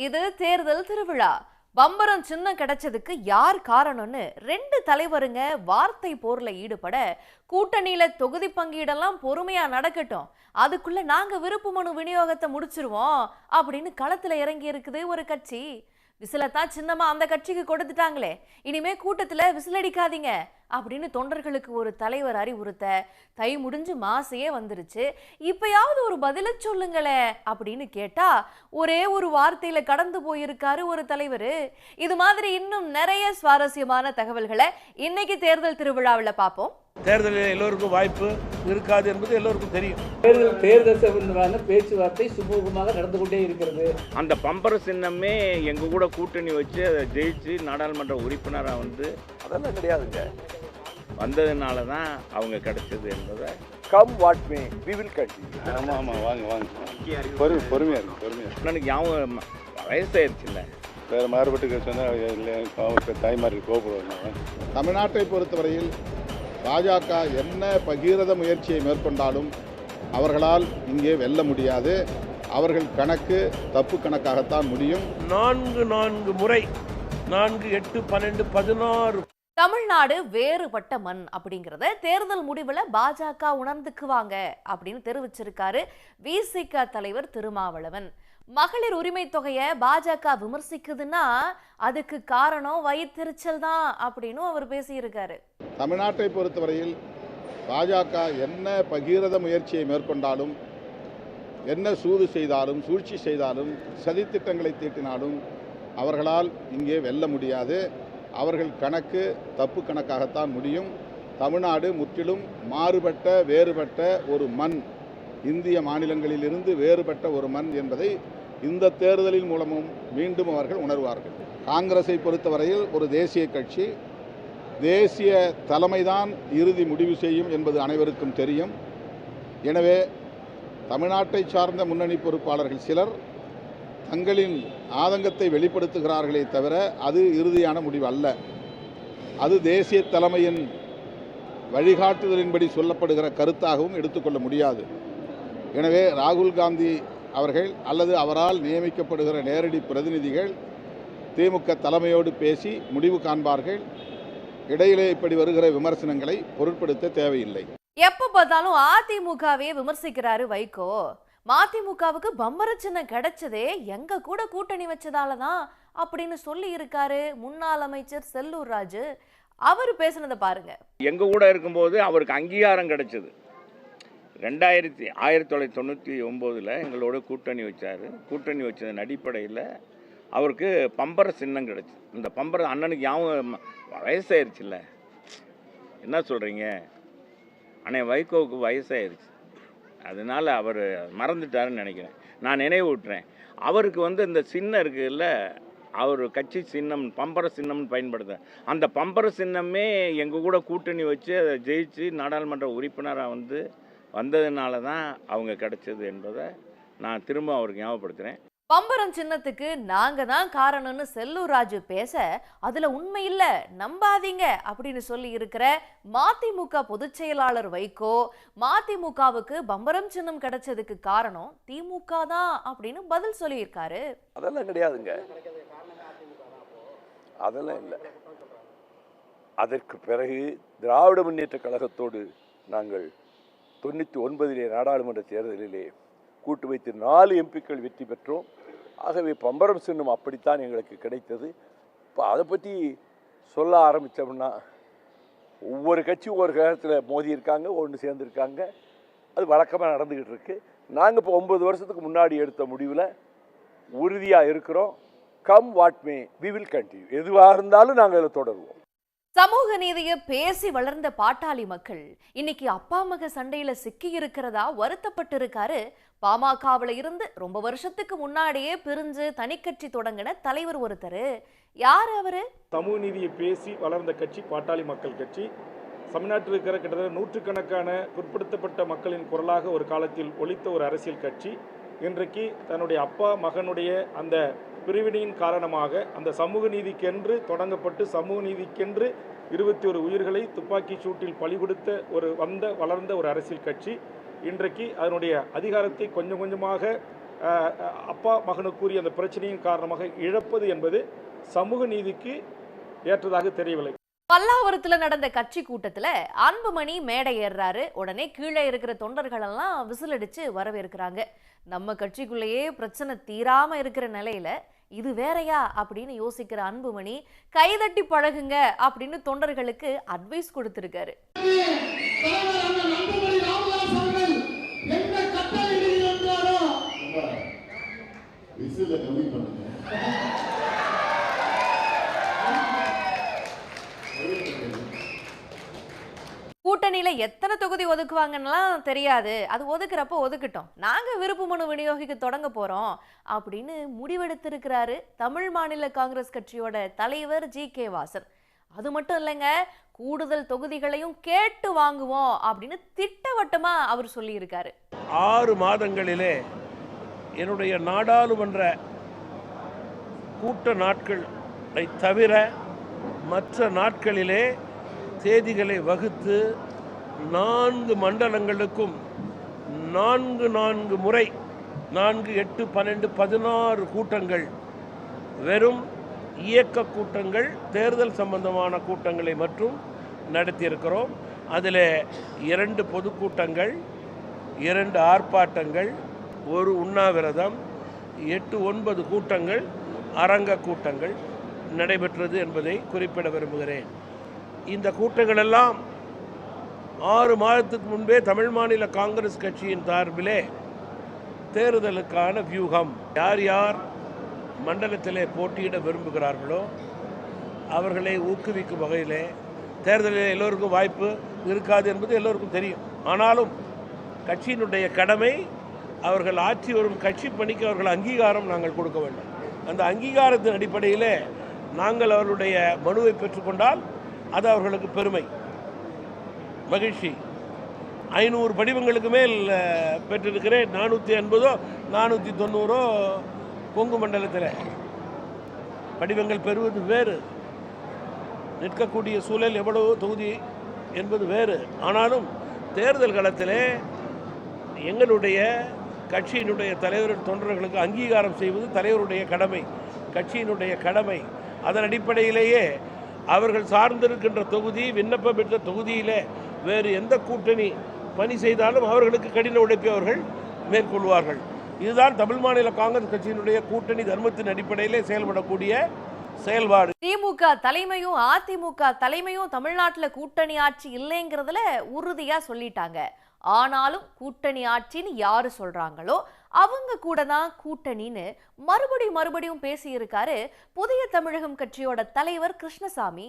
இது தேர்தல் திருவிழா. பம்பரம் சின்னம் கிடைச்சதுக்கு யார் காரணம்னு ரெண்டு தலைவருங்க வார்த்தை போர்ல ஈடுபட, கூட்டணியில தொகுதி பங்கீடெல்லாம் பொறுமையா நடக்கட்டும், அதுக்குள்ள நாங்க விருப்பு மனு விநியோகத்தை முடிச்சிருவோம் அப்படின்னு களத்துல இறங்கி இருக்குது ஒரு கட்சி. விசிலத்தான் சின்னமா அந்த கட்சிக்கு கொடுத்துட்டாங்களே, இனிமே கூட்டத்துல விசிலடிக்காதீங்க அப்படின்னு தொண்டர்களுக்கு ஒரு தலைவர் அறிவுறுத்த, தை முடிஞ்சு மாசையே வந்துருச்சு, இப்பயாவது ஒரு பதில சொல்லுங்களே அப்படின்னு கேட்டா ஒரே ஒரு வார்த்தையில கடந்து போயிருக்காரு ஒரு தலைவர். இது மாதிரி இன்னும் நிறைய சுவாரஸ்யமான தகவல்களை இன்னைக்கு தேர்தல் திருவிழாவில் பார்ப்போம். தேர்தலில் எல்லோருக்கும் வாய்ப்பு இருக்காது என்பது எல்லோருக்கும் தெரியும். தேர்தல் சம்பந்தமான பேச்சுவார்த்தை சுமூகமாக நடந்து கொண்டே இருக்கிறது. அந்த பம்பர சின்னமே எங்க கூட கூட்டணி வச்சு அதை ஜெயிச்சு நாடாளுமன்ற உறுப்பினராக அதெல்லாம் கிடையாதுங்க. வந்ததுனால தான் அவங்க கிடைச்சது என்பதை come what may we will continue. ஆமாம் வாங்க பொறுமையாக இருக்கு. எனக்கு யாவும் வயசாயிருச்சு இல்லை, வேறு மாறுபட்டு சொன்னால் தாய்மார்கள் கோபப்படுவாங்க. தமிழ்நாட்டை பொறுத்தவரையில் பாஜக என்ன பகீரத முயற்சியை மேற்கொண்டாலும் அவர்களால் இங்கே வெல்ல முடியாது. அவர்கள் கணக்கு தப்பு கணக்காகத்தான் முடியும். 4 முறை 4, 8, 12, 16 தமிழ்நாடு வேறுபட்ட மண் அப்படிங்கறத தேர்தல் முடிவுல பாஜக உணர்ந்துக்குவாங்க அப்படின்னு தெரிவிச்சிருக்காரு விசிக தலைவர் திருமாவளவன். மகளிர் உரிமை தொகையை பாஜக விமர்சிக்குதுன்னா அதுக்கு காரணம் வயிற்றெரிச்சல் தான் அப்படின்னு அவர் பேசியிருக்காரு. தமிழ்நாட்டை பொறுத்தவரையில் பாஜக என்ன பகீரத முயற்சியை மேற்கொண்டாலும், என்ன சூது செய்தாலும், சூழ்ச்சி செய்தாலும், சதித்திட்டங்களை தீட்டினாலும் அவர்களால் இங்கே வெல்ல முடியாது. அவர்கள் கணக்கு தப்பு கணக்காகத்தான் முடியும். தமிழ்நாடு முற்றிலும் மாறுபட்ட வேறுபட்ட ஒரு மண், இந்திய மாநிலங்களிலிருந்து வேறுபட்ட ஒரு மண் என்பதை இந்த தேர்தலின் மூலமும் மீண்டும் அவர்கள் உணர்வார்கள். காங்கிரஸை பொறுத்தவரையில் ஒரு தேசிய கட்சி, தேசிய தலைமைதான் இறுதி முடிவு செய்யும் என்பது அனைவருக்கும் தெரியும். எனவே தமிழ்நாட்டை சார்ந்த முன்னணி பொறுப்பாளர்கள் சிலர் தங்களின் ஆதங்கத்தை வெளிப்படுத்துகிறார்களே தவிர அது இறுதியான முடிவு அல்ல. அது தேசிய தலைமையின் வழிகாட்டுதலின்படி சொல்லப்படுகிற கருத்தாகவும் எடுத்துக்கொள்ள முடியாது. எனவே ராகுல் காந்தி அவர்கள் அல்லது அவரால் நியமிக்கப்படுகிற நேரடி பிரதிநிதிகள் திமுக தலைமையோடு பேசி முடிவு காண்பார்கள். இடையிலே இப்படி வருகிற விமர்சனங்களை பொருட்படுத்த தேவையில்லை. எப்ப பார்த்தாலும் அதிமுகவே விமர்சிக்கிறாரு வைகோ. மதிமுகவுக்கு பம்பர சின்னம் கிடைச்சதே எங்க கூட கூட்டணி வச்சதாலதான் அப்படின்னு சொல்லி இருக்காரு முன்னாள் அமைச்சர் செல்லூர் ராஜு. அவர் பேசினதை பாருங்க. எங்க கூட இருக்கும்போது அவருக்கு அங்கீகாரம் கிடைச்சது. 1999 எங்களோட கூட்டணி வச்சார். கூட்டணி வச்சதன் அடிப்படையில் அவருக்கு பம்பர சின்னம் கிடச்சி. இந்த பம்பர அண்ணனுக்கு யாவும் வயசாயிருச்சு இல்லை, என்ன சொல்கிறீங்க, அண்ணே வைகோவுக்கு வயசாயிருச்சு, அதனால் அவர் மறந்துட்டாருன்னு நினைக்கிறேன். நான் நினைவு விட்டுறேன். அவருக்கு இந்த சின்னம் இருக்குல்ல, அவர் கட்சி சின்னம் பம்பர சின்னம்னு பயன்படுத்த, அந்த பம்பர சின்னமே எங்கள் கூட கூட்டணி வச்சு அதை ஜெயிச்சு நாடாளுமன்ற உறுப்பினராக வந்ததுனால தான் அவங்க கிடைச்சது என்பதை நான் திரும்ப அவருக்கு ஞாபகப்படுத்துகிறேன். பம்பரம் சின்னத்துக்கு நாங்க தான் காரணம்னு செல்லூர் ராஜு பேச, அதுல உண்மை இல்ல நம்பாதீங்க அப்படின்னு சொல்லி இருக்கிற மதிமுக பொதுச் செயலாளர் வைகோ, மதிமுகவுக்கு பம்பரம் சின்னம் கிடைச்சதுக்கு காரணம் திமுக தான் அப்படின்னு பதில் சொல்லியிருக்காரு. அதெல்லாம் கிடையாதுங்க, அதெல்லாம் இல்லை. அதற்கு பிறகு திராவிட முன்னேற்ற கழகத்தோடு நாங்கள் 99 நாடாளுமன்ற தேர்தலிலே கூட்டு வைத்து 4 எம்பிக்கள் வெற்றி பெற்றோம். ஆகவே பம்பரம் சின்னம் அப்படித்தான் எங்களுக்கு கிடைத்தது. இப்போ அதை பற்றி சொல்ல ஆரம்பித்தோம்னா ஒவ்வொரு கட்சியும் ஒவ்வொரு காலத்தில் மோதி இருக்காங்க, ஒன்று சேர்ந்துருக்காங்க. அது வழக்கமாக நடந்துக்கிட்டு இருக்கு. நாங்கள் இப்போ 9 வருஷத்துக்கு முன்னாடி எடுத்த முடிவில் உறுதியாக இருக்கிறோம். Come what may we will continue. எதுவாக இருந்தாலும் நாங்கள் இதில் தொடருவோம். சமூக நீதியை பேசி வளர்ந்த பாட்டாளி மக்கள் இன்னைக்கு அப்பா மக சண்டையில சிக்கி இருக்கிறதா வருத்தப்பட்டு இருக்காரு. பாமகவுல இருந்து ரொம்ப வருஷத்துக்கு முன்னாடியே பிரிஞ்சு தனிக்கட்சி தொடங்கின தலைவர் ஒருத்தர். யார் அவரு? சமூக நீதியை பேசி வளர்ந்த கட்சி பாட்டாளி மக்கள் கட்சி. தமிழ்நாட்டில் இருக்கிற கிட்டத்தட்ட நூற்றுக்கணக்கான பிற்படுத்தப்பட்ட மக்களின் குரலாக ஒரு காலத்தில் ஒலித்த ஒரு அரசியல் கட்சி இன்றைக்கு தன்னுடைய அப்பா மகனுடைய அந்த பிரிவினையின் காரணமாக அந்த சமூக நீதிக்கென்று தொடங்கப்பட்டு சமூக நீதிக்கென்று 21 உயிர்களை துப்பாக்கி சூட்டில் பலி கொடுத்த வளர்ந்த ஒரு அரசியல் கட்சி இன்றைக்கு அதனுடைய அதிகாரத்தை கொஞ்சம் கொஞ்சமாக அப்பா மகனுக்குரிய அந்த பிரச்சனையின் காரணமாக இழப்பது என்பது சமூக நீதிக்கு ஏற்றதாக தெரியவில்லை. பல்லாவரத்துல நடந்த கட்சி கூட்டத்துல அன்புமணி மேடை ஏறுறாரு. உடனே கீழே இருக்கிற தொண்டர்கள் எல்லாம் விசில் அடிச்சு வரவேற்கிறாங்க. நம்ம கட்சிக்குள்ளேயே பிரச்சனை தீராம இருக்கிற நிலையில இது வேறையா அப்படின்னு யோசிக்கிற அன்புமணி கைதட்டி பழகுங்க அப்படின்னு தொண்டர்களுக்கு அட்வைஸ் கொடுத்திருக்காரு. கூட்டணியில எத்தனை தொகுதி ஒதுக்குவாங்கன்னெல்லாம் தெரியாது, அது ஒதுக்குறப்ப ஒதுக்கட்டும், நாங்க விருப்பு மனு விநியோகிக்க தொடங்க போறோம் அப்படின்னு முடிவெடுத்திருக்கிறாரு தமிழ் மாநில காங்கிரஸ் கட்சியோட தலைவர் ஜி.கே. வாசன். அது மட்டும் இல்லைங்க, கூடுதல் தொகுதிகளையும் கேட்டு வாங்குவோம் அப்படின்னு திட்டவட்டமா அவர் சொல்லி இருக்காரு. 6 மாதங்களிலே என்னுடைய நாடாளுமன்ற கூட்ட நாட்களை தவிர மற்ற நாட்களிலே தேதிகளை வகுத்து 4 மண்டலங்களுக்கும் 4 முறை 4, 8, 12, 16 கூட்டங்கள், வெறும் இயக்க கூட்டங்கள், தேர்தல் சம்பந்தமான கூட்டங்களை மட்டும் நடத்தியிருக்கிறோம். அதில் 2 பொதுக்கூட்டங்கள், 2 ஆர்ப்பாட்டங்கள், 1 உண்ணாவிரதம், 8, 9 கூட்டங்கள், அரங்க கூட்டங்கள் நடைபெற்றது என்பதை குறிப்பிட விரும்புகிறேன். இந்த கூட்டங்கள் எல்லாம் 6 மாதத்துக்கு முன்பே தமிழ் மாநில காங்கிரஸ் கட்சியின் சார்பிலே தேர்தலுக்கான வியூகம், யார் யார் மண்டலத்திலே போட்டியிட விரும்புகிறார்களோ அவர்களை ஊக்குவிக்கும் வகையிலே, தேர்தலில் எல்லோருக்கும் வாய்ப்பு இருக்காது என்பது எல்லோருக்கும் தெரியும். ஆனாலும் கட்சியினுடைய கடமை, அவர்கள் ஆற்றி வரும் கட்சி பணிக்கு அவர்கள் அங்கீகாரம் நாங்கள் கொடுக்க வேண்டும். அந்த அங்கீகாரத்தின் அடிப்படையில் நாங்கள் அவர்களுடைய மனுவை பெற்றுக்கொண்டால் அது அவர்களுக்கு பெருமை, மகிழ்ச்சி. 500 படிவங்களுக்கு மேல் பெற்றிருக்கிறேன். 480 490 கொங்கு மண்டலத்தில் படிவங்கள் பெறுவது வேறு, நிற்கக்கூடிய சூழல் எவ்வளவோ தொகுதி என்பது வேறு. ஆனாலும் தேர்தல் களத்திலே எங்களுடைய கட்சியினுடைய தலைவர் தொண்டர்களுக்கு அங்கீகாரம் செய்வது தலைவருடைய கடமை, கட்சியினுடைய கடமை. அதன் அடிப்படையிலேயே அவர்கள் சார்ந்திருக்கின்ற தொகுதி, விண்ணப்பம் பெற்ற தொகுதியிலே வேறு எந்த கூட்டணி பணி செய்தாலும் அவர்களுக்கு கடின உழைப்பை அவர்கள் மேற்கொள்வார்கள். இதுதான் தமிழ் மாநில காங்கிரஸ் கட்சியினுடைய கூட்டணி தர்மத்தின் அடிப்படையிலே செயல்படக்கூடிய செயல்பாடு. திமுக தலைமையும் அதிமுக தலைமையும் தமிழ்நாட்டில் கூட்டணி ஆட்சி இல்லைங்கிறதுல உறுதியா சொல்லிட்டாங்க. ஆனாலும் கூட்டணி ஆட்சின்னு யாரு சொல்றாங்களோ அவங்க கூட தான் கூட்டணின்னு மறுபடியும் பேசி இருக்காரு புதிய தமிழகம் கட்சியோட தலைவர் கிருஷ்ணசாமி.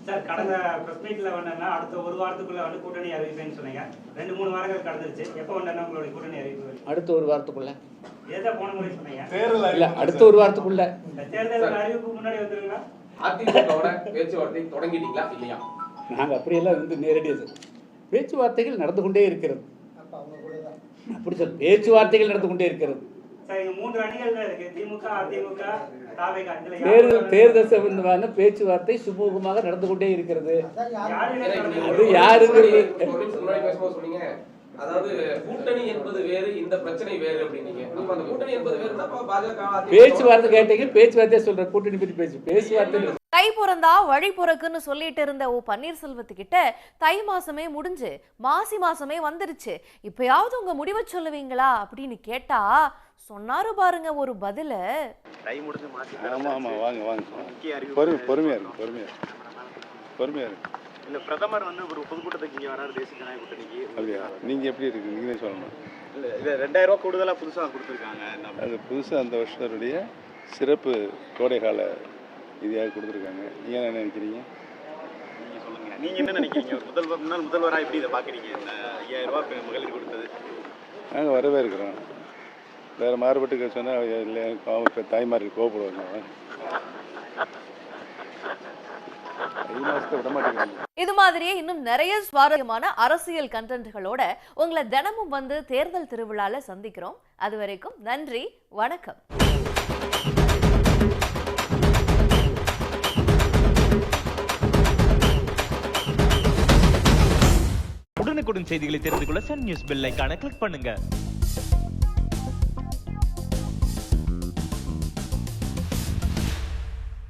சார், கடந்த பிரஸ் மீட்ல வந்தா அடுத்த 1 வாரத்துக்குள்ள வந்து கூட்டணி அறிவிப்பேன்னு சொன்னீங்க. 2-3 வாரங்கள் கடந்துருச்சு. எப்போ வந்தா உங்களுடைய கூட்டணி அறிவிப்பு? அடுத்த 1 வாரத்துக்குள்ள. ஏதா போன முறை சொன்னீங்க? இல்ல, அடுத்த 1 வாரத்துக்குள்ள. தேர்தல் அறிவிப்பு முன்னாடி வந்துருங்களா? அதிமுகவோட பேச்சுவார்த்தை தொடங்கிட்டீங்களா இல்லையா? நாங்க அப்படியெல்லாம் வந்து நேரடியாக பேச்சுவார்த்தைகள் நடந்து கொண்டே இருக்கிறது. அப்படி சொல், பேச்சுவார்த்தைகள் நடந்து கொண்டே இருக்கிறது. சார், இங்க 3 அணிகள் தான் இருக்கு, திமுக, அதிமுக, தாவேகா. தேர்தல் சம்பந்தமான பேச்சுவார்த்தை சுமூகமாக நடந்து கொண்டே இருக்கிறது. அது யாருங்கிறது சொன்னீங்க. அதாவது கூட்டணி என்பது வேறு, இந்த பிரச்சனை வேறு அப்படின்னீங்க. அந்த கூட்டணி என்பது வேறுனா பாஜக பேச்சுவார்த்தை கேட்டீங்க, பேச்சுவார்த்தையே சொல்ற, கூட்டணி பற்றி பேச்சுவார்த்தை. தை பிறந்தா வழி பிறக்குன்னு சொல்லிட்டு இருந்த பன்னீர்செல்வத்துக்கிட்ட தை மாசமே முடிஞ்சு மாசி மாசமே வந்துருச்சு, இப்பயாவது உங்க முடிவை சொல்லுவீங்களா அப்படின்னு கேட்டா சொன்னாரு பாருங்க ஒரு பதில. தை முடிஞ்சு மாசி. ஆமா வாங்க பொறுமையா இருக்கு. இல்ல, பிரதமர் வந்து ஒரு பொதுக்கூட்டத்துக்கு இங்கே வராரு, தேசிய ஜனநாயக கூட்டணிக்கு. அப்படியா? நீங்கள் எப்படி இருக்கு, நீங்களே சொல்லணும். இல்லை, இது 2000 ரூபா கூடுதலாக புதுசாக கொடுத்துருக்காங்க. அது புதுசாக அந்த வருஷத்துடைய சிறப்பு கோடைகால இதையாக கொடுத்துருக்காங்க. நீங்கள் என்ன நினைக்கிறீங்க? நீங்கள் சொல்லுங்கள், நீங்கள் என்ன நினைக்கிறீங்க? முன்னாள் முதல்வராக எப்படி இதை பார்க்குறீங்க, இந்த 5000 ரூபா மகளிர் கொடுத்தது? நாங்கள் வரவே இருக்கிறோம். வேறு மாறுபட்டு சொன்னால் இல்லை, அவங்க தாய்மார்கள் கோபப்படுவாங்க. இது மாதிரியே இன்னும் நிறைய சுவாரஸ்யமான அரசியல் கண்டென்ட்களோட உங்களை தினமும் வந்து தேர்தல் திருவிழால சந்திக்கிறோம். அது வரைக்கும் நன்றி, வணக்கம். உடனுக்குடன் செய்திகளை தெரிந்து கொள்ள சன் நியூஸ் பெல் ஐகானை கிளிக் பண்ணுங்க.